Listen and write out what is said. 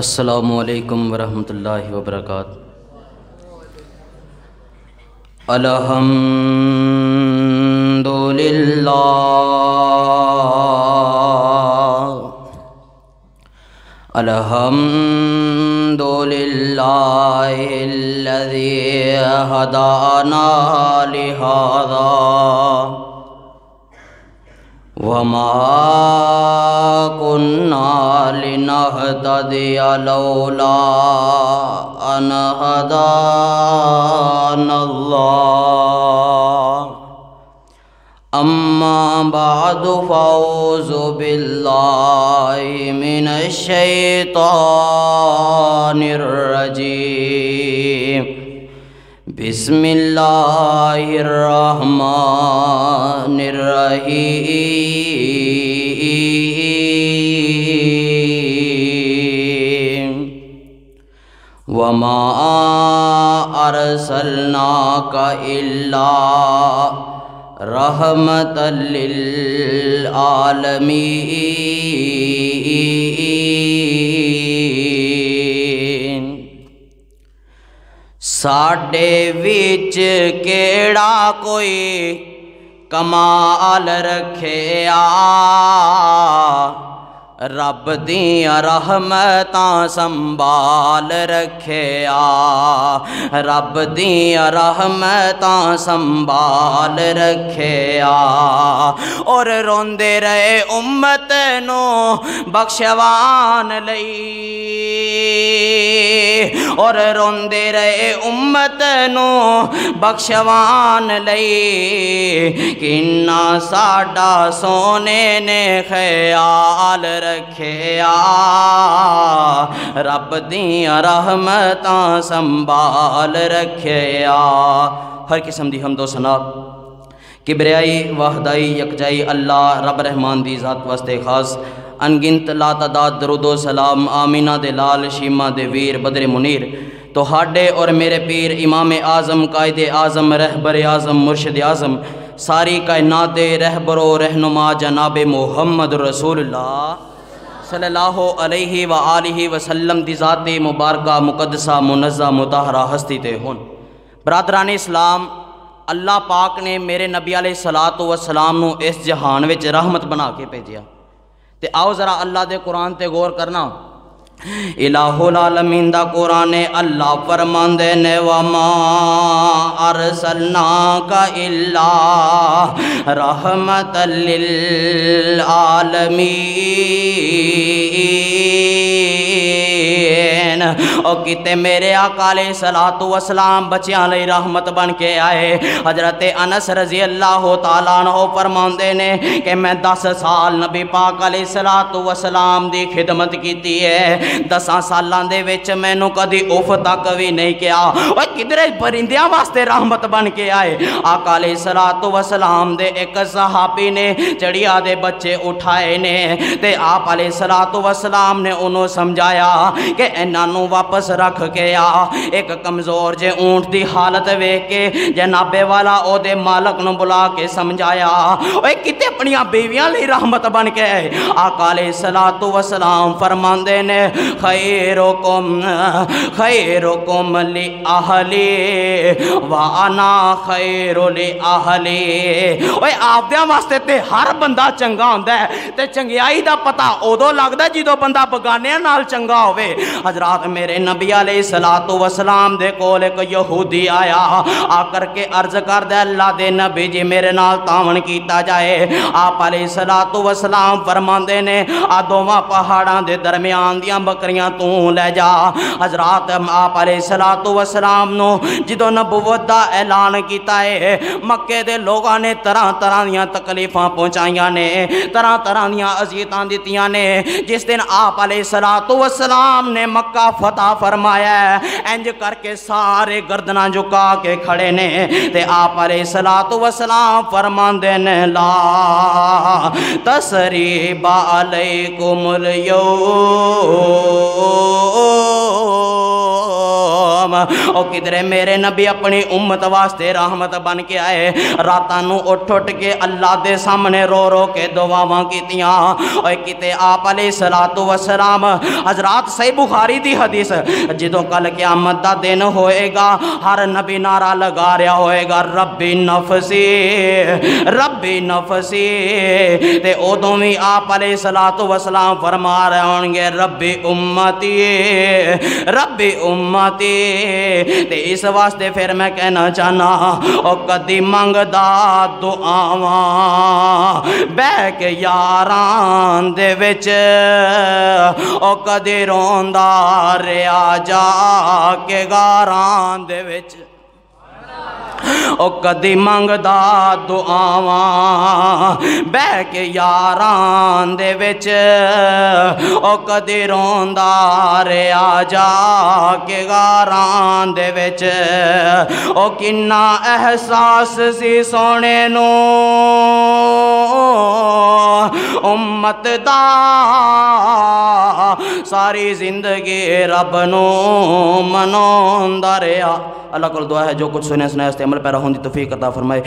السلام علیکم ورحمۃ اللہ وبرکاتہ۔ الحمد للہ الحمد للہ الذی ہدانا لہذا وما كنا لنهتدي لولا أن هدانا الله أما بعد فأعوذ بالله من الشيطان الرجيم بسم اللہ الرحمن الرحیم وما ارسلناک الا رحمۃ للعالمین۔ ساڈے وچ کیڑا کوئی کمال رکھیا، رب دیاں رحمتاں سنبھال رکھیا، رب دیاں رحمتاں سنبھال رکھیا، اور روندے رہے امت نو بخشوان لئی، اور روندے رہے امت نو بخشوان لئی، کنا ساڈا سونے نے خیال رکھیا، رب دیاں رحمتاں سنبھال رکھیا۔ ہر قسم دی حمد و ثنا کبریائی وحدائی یکجائی اللہ رب رحمان دی ذات واسطے خاص، انگنت لا تعداد درود و سلام آمینہ دے لال شیمہ دے ویر بدر منیر تو ہاڈے اور میرے پیر امام اعظم قائد اعظم رہبر اعظم مرشد اعظم ساری کائنات رہبر و رہنما جناب محمد رسول اللہ صلی اللہ علیہ وآلہ وسلم دی ذات مبارکہ مقدسہ منزہ مطہرہ ہستی تے ہون۔ برادران اسلام، اللہ پاک نے میرے نبی علیہ السلام نو اس جہان وچ رحمت بنا کے بھیجیا، تے آؤ ذرا اللہ دے قرآن تے غور کرنا۔ الہ العالمین دا قرآن اللہ فرماندے نے وما ارسلناک الا رحمت للعالمین۔ اور کتے میرے آقا علیہ السلام بچیاں لئی رحمت بن کے آئے۔ حضرت انس رضی اللہ تعالیٰ عنہ فرماندے نے کہ میں 10 سال نبی پاک علیہ السلام دی خدمت کیتی ہے، 10 سالاں دے وچ مینوں کدی اف تک بھی نہیں کیا۔ اوے کدھرے پرندیاں واسطے رحمت بن کے آئے۔ آقا علیہ السلام دے ایک صحابی نے چڑیا دے بچے اٹھائے نے، تے آپ علیہ السلام نے انہوں سمجھایا کہ انہاں نوں واپس رکھ کے آ۔ ایک کمزور جے اونٹ دی حالت ویکھ کے جناب والا او دے مالک نوں بلا کے سمجھایا۔ اوے کتے اپنیاں بیویاں لئی رحمت بن کے آئے۔ آقا علیہ السلام فرماندے نے خیرکم لأہلی وانا خیر لأہلی۔ اوے آپ دیاں واسطے تے ہر بندہ چنگا ہوندا ہے، تے چنگیائی دا پتہ اودوں لگدا جدوں بندہ بگانیاں نال چنگا ہوئے۔ حضرات میرے نبی علیہ السلام دے کول ایک یہودی آیا، آ کر کے عرض کر دے اللہ دے نبی جی میرے نال تعاون کیتا جائے۔ آپ علیہ السلام فرماندے نے آ دوواں پہاڑاں دے درمیان دیاں بکریاں تو لے جا۔ حضرات آپ علیہ السلام نو جدوں نبوت دا اعلان کیتا ہے، مکے دے لوگاں نے طرح طرح دیاں تکلیفاں پہنچائیاں نے، طرح طرح دیاں اذیتاں دتیاں نے۔ جس دن آپ علیہ السلام نے مکہ فتح فرمایا ہے، انج کر کے سارے گردناں جھکا کے کھڑے نے، تے آپ علیہ السلام فرماندے نے لا تثریب علیکم اليوم او کدرے میرے نبی اپنی امت واسطے رحمت بن کے آئے راتاں نو اٹھ اٹھ کے اللہ دے سامنے رو رو کے دعاواں کیتیاں اوے کتے آپ علیہ السلام حضرات صحیح بخاری دی حدیث جدوں کل قیامت دا دن ہوئے گا ہر نبی نعرہ لگا رہا ہوئے گا ربی نفسی تے ادوں بھی آپ علیہ السلام فرما رہے ہوں گے ربی امتی تے اس واسطے پھر میں کہنا چاہنا او کدی منگدا دعاواں بہ کے یاران دے وچ او کدی روندا رہیا جا کے غاران دے وچ او کدی منگدا دعاواں بہ کے یاران دے وچ او کدی روندا رہیا جا کے غاران دے وچ او کنا احساس سی سونے نو امت دا ساری زندگی رب نو منوندا رہیا اللہ کو دعا ہے جو کچھ سنے سنائے اس تے عمل پیرا ہون دی توفیق عطا فرمائے